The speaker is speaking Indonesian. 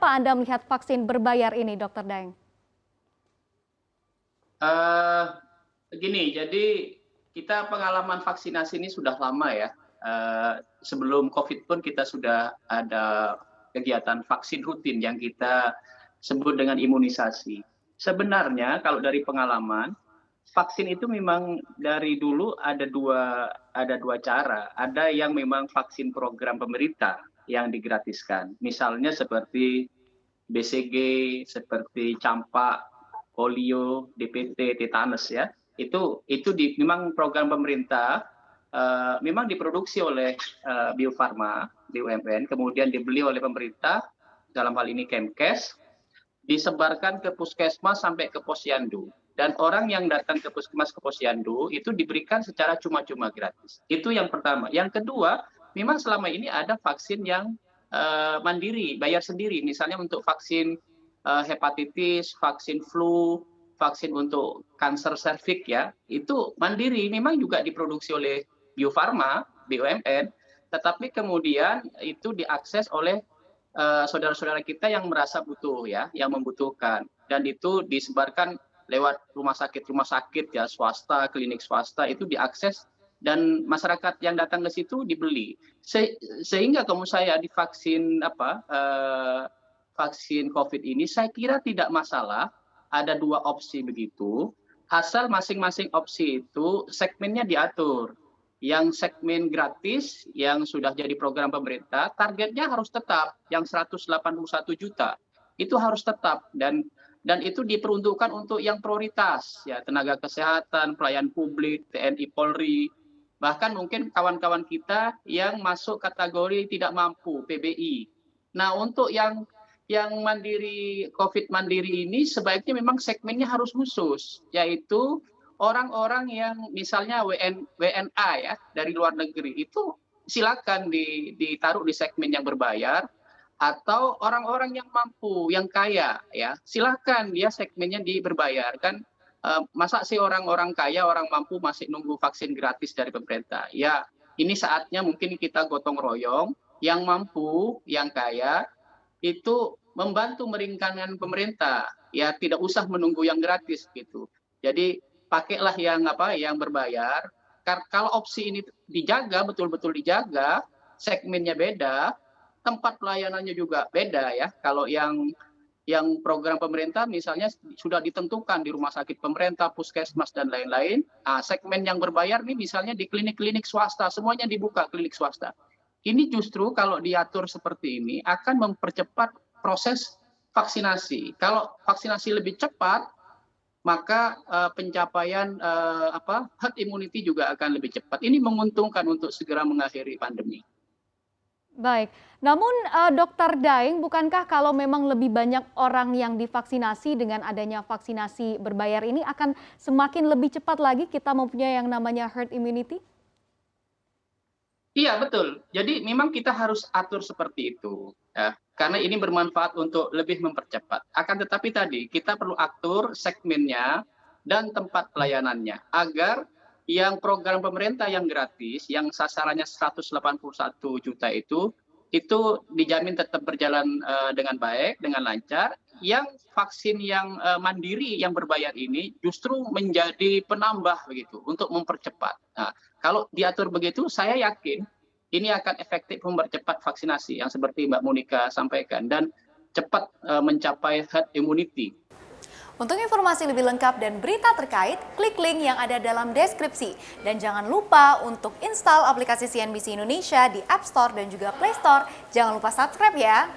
apa Anda melihat vaksin berbayar ini, Dr. Daeng? Begini, jadi kita pengalaman vaksinasi ini sudah lama ya. Sebelum COVID pun kita sudah ada kegiatan vaksin rutin yang kita sebut dengan imunisasi. Sebenarnya kalau dari pengalaman, vaksin itu memang dari dulu ada dua cara. Ada yang memang vaksin program pemerintah yang digratiskan. Misalnya seperti BCG, seperti campak, polio, DPT, tetanus ya. Memang program pemerintah memang diproduksi oleh Bio Farma, BUMN, kemudian dibeli oleh pemerintah, dalam hal ini Kemkes, disebarkan ke puskesmas sampai ke posyandu. Dan orang yang datang ke puskesmas, ke posyandu, itu diberikan secara cuma-cuma gratis. Itu yang pertama. Yang kedua, memang selama ini ada vaksin yang mandiri, bayar sendiri. Misalnya untuk vaksin hepatitis, vaksin flu, vaksin untuk kanker serviks ya, itu mandiri, memang juga diproduksi oleh Bio Farma, BUMN, tetapi kemudian itu diakses oleh saudara-saudara kita yang merasa butuh ya, yang membutuhkan, dan itu disebarkan lewat rumah sakit ya, swasta, klinik swasta, itu diakses dan masyarakat yang datang ke situ dibeli. Sehingga kalau saya divaksin vaksin COVID ini, saya kira tidak masalah, ada dua opsi begitu, asal masing-masing opsi itu segmennya diatur. Yang segmen gratis, yang sudah jadi program pemerintah, targetnya harus tetap, yang 181 juta, itu harus tetap, dan itu diperuntukkan untuk yang prioritas, ya, tenaga kesehatan, pelayan publik, TNI, Polri, bahkan mungkin kawan-kawan kita yang masuk kategori tidak mampu, PBI. Nah, untuk yang mandiri, COVID mandiri ini sebaiknya memang segmennya harus khusus, yaitu orang-orang yang misalnya WNA ya, dari luar negeri, itu silakan ditaruh di segmen yang berbayar, atau orang-orang yang mampu, yang kaya ya, silakan dia segmennya berbayar. Kan masa sih orang-orang kaya, orang mampu masih nunggu vaksin gratis dari pemerintah? Ya, ini saatnya mungkin kita gotong royong, yang mampu, yang kaya, itu membantu meringankan pemerintah, ya, tidak usah menunggu yang gratis gitu. Jadi pakailah yang berbayar. Kalau opsi ini dijaga, betul-betul dijaga, segmennya beda, tempat pelayanannya juga beda ya. Kalau yang program pemerintah misalnya sudah ditentukan di rumah sakit pemerintah, puskesmas dan lain-lain. Segmen yang berbayar nih misalnya di klinik-klinik swasta, semuanya dibuka klinik swasta. Ini justru kalau diatur seperti ini akan mempercepat proses vaksinasi. Kalau vaksinasi lebih cepat, maka pencapaian herd immunity juga akan lebih cepat. Ini menguntungkan untuk segera mengakhiri pandemi. Baik, namun Dr. Daeng, bukankah kalau memang lebih banyak orang yang divaksinasi dengan adanya vaksinasi berbayar ini akan semakin lebih cepat lagi kita mempunyai yang namanya herd immunity? Iya, betul. Jadi memang kita harus atur seperti itu, ya, karena ini bermanfaat untuk lebih mempercepat. Akan tetapi tadi kita perlu atur segmennya dan tempat pelayanannya agar yang program pemerintah yang gratis, yang sasarannya 181 juta itu dijamin tetap berjalan dengan baik, dengan lancar. Yang vaksin yang mandiri yang berbayar ini justru menjadi penambah begitu untuk mempercepat. Nah, kalau diatur begitu, saya yakin ini akan efektif mempercepat vaksinasi yang seperti Mbak Monika sampaikan dan cepat mencapai herd immunity. Untuk informasi lebih lengkap dan berita terkait, klik link yang ada dalam deskripsi. Dan jangan lupa untuk install aplikasi CNBC Indonesia di App Store dan juga Play Store. Jangan lupa subscribe ya.